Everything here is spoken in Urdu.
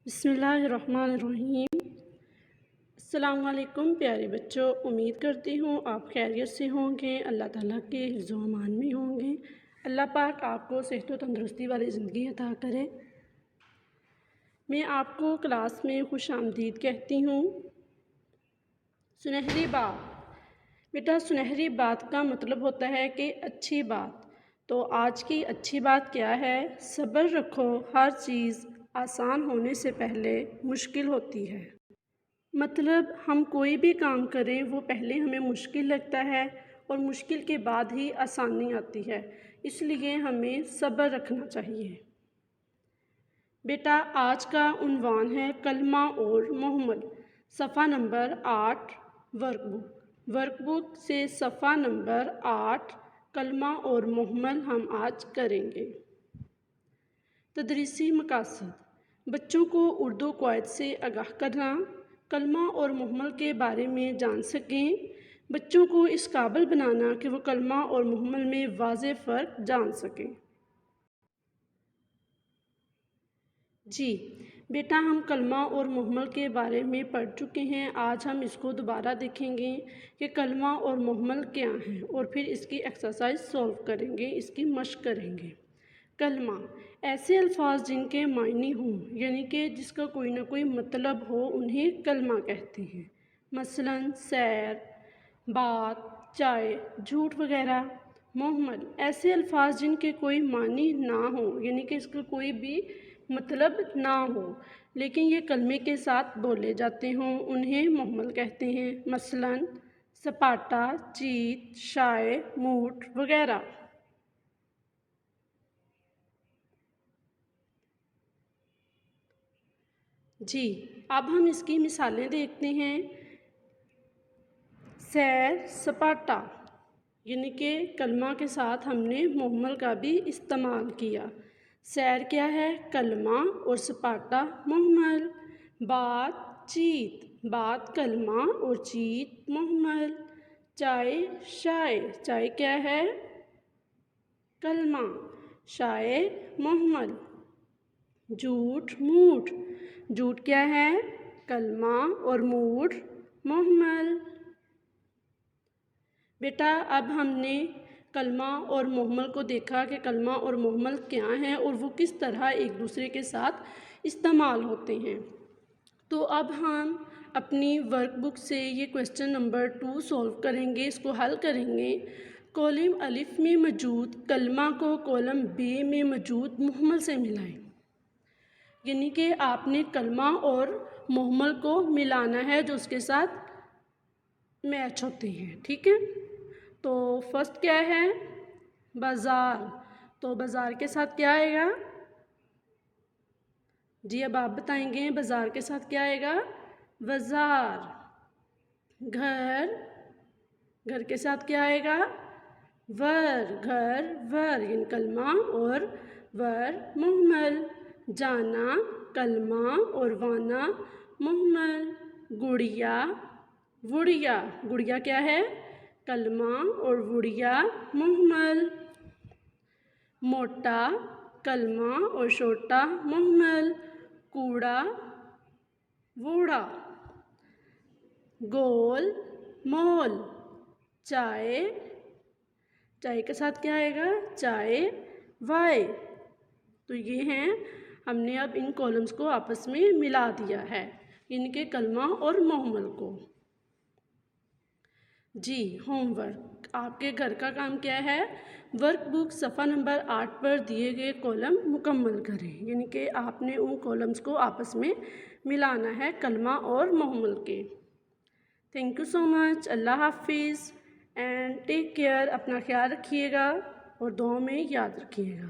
بسم اللہ الرحمن الرحیم۔ السلام علیکم پیارے بچوں، امید کرتی ہوں آپ خیریت سے ہوں گے، اللہ تعالیٰ کے حفظ و امان میں ہوں گے۔ اللہ پاک آپ کو صحت و تندرستی والی زندگی عطا کرے۔ میں آپ کو کلاس میں خوش آمدید کہتی ہوں۔ سنہری بات بیٹا، سنہری بات کا مطلب ہوتا ہے کہ اچھی بات۔ تو آج کی اچھی بات کیا ہے؟ صبر رکھو، ہر چیز آسان ہونے سے پہلے مشکل ہوتی ہے۔ مطلب ہم کوئی بھی کام کریں وہ پہلے ہمیں مشکل لگتا ہے اور مشکل کے بعد ہی آسانی آتی ہے، اس لیے ہمیں صبر رکھنا چاہیے۔ بیٹا آج کا عنوان ہے کلمہ اور محمل، صفحہ نمبر 8 ورک بک سے صفحہ نمبر 8 کلمہ اور محمل ہم آج کریں گے۔ تدریسی مقاصد: بچوں کو اردو قواعد سے آگاہ کرنا، کلمہ اور محمل کے بارے میں جان سکیں، بچوں کو اس قابل بنانا کہ وہ کلمہ اور محمل میں واضح فرق جان سکیں۔ جی بیٹا، ہم کلمہ اور محمل کے بارے میں پڑھ چکے ہیں، آج ہم اس کو دوبارہ دیکھیں گے کہ کلمہ اور محمل کیا ہیں اور پھر اس کی ایکسرسائز سولو کریں گے، اس کی مشق کریں گے۔ کلمہ ایسے الفاظ جن کے معنی ہوں، یعنی کہ جس کا کوئی نہ کوئی مطلب ہو، انہیں کلمہ کہتے ہیں۔ مثلاً سیر، بات، چائے، جھوٹ وغیرہ۔ محمل ایسے الفاظ جن کے کوئی معنی نہ ہو، یعنی کہ اس کا کوئی بھی مطلب نہ ہو لیکن یہ کلمے کے ساتھ بولے جاتے ہوں، انہیں محمل کہتے ہیں۔ مثلاً سپاٹا، چیت، شائع، موٹ وغیرہ۔ جی اب ہم اس کی مثالیں دیکھتے ہیں۔ سیر، سپاٹا، یعنی کہ کلمہ کے ساتھ ہم نے محمل کا بھی استعمال کیا۔ سیر کیا ہے؟ کلمہ اور سپاٹا محمل۔ بات، چیت، بات کلمہ اور چیت محمل۔ چائے، شائع، چائے کیا ہے؟ کلمہ، شائع محمل۔ جھوٹ، موٹ، جھوٹ کیا ہے؟ کلمہ اور موٹ محمل۔ بیٹا اب ہم نے کلمہ اور محمل کو دیکھا کہ کلمہ اور محمل کیا ہیں اور وہ کس طرح ایک دوسرے کے ساتھ استعمال ہوتے ہیں۔ تو اب ہم اپنی ورک بک سے یہ کویسچن نمبر 2 سولو کریں گے، اس کو حل کریں گے۔ کالم الف میں موجود کلمہ کو کالم ب میں موجود محمل سے ملائیں، یعنی کہ آپ نے کلمہ اور محمل کو ملانا ہے جو اس کے ساتھ میچ ہوتے ہیں، ٹھیک ہے؟ تو فرسٹ کیا ہے؟ بازار، تو بازار کے ساتھ کیا آئے گا؟ جی اب آپ بتائیں گے بازار کے ساتھ کیا آئے گا؟ بازار۔ گھر، گھر کے ساتھ کیا آئے گا؟ ور، گھر، ور، یعنی کلمہ اور ور محمل۔ جانا، کلمہ اور وانا محمل۔ گڑیا، وڑیا، گڑیا کیا ہے؟ کلمہ اور وڑیا محمل۔ موٹا، کلمہ اور چھوٹا محمل۔ کوڑا، ووڑا۔ گول، مول۔ چائے، چائے کے ساتھ کیا آئے گا؟ چائے، وائے۔ تو یہ ہیں، ہم نے اب ان کالمز کو آپس میں ملا دیا ہے، ان کے کلمہ اور محمل کو۔ جی ہوم ورک، آپ کے گھر کا کام کیا ہے؟ ورک بک صفحہ نمبر 8 پر دیے گئے کالم مکمل کریں، یعنی کہ آپ نے ان کالمز کو آپس میں ملانا ہے کلمہ اور محمل کے۔ تھینک یو سو مچ، اللہ حافظ اینڈ ٹیک کیئر، اپنا خیال رکھیے گا اور دعاؤں میں یاد رکھیے گا۔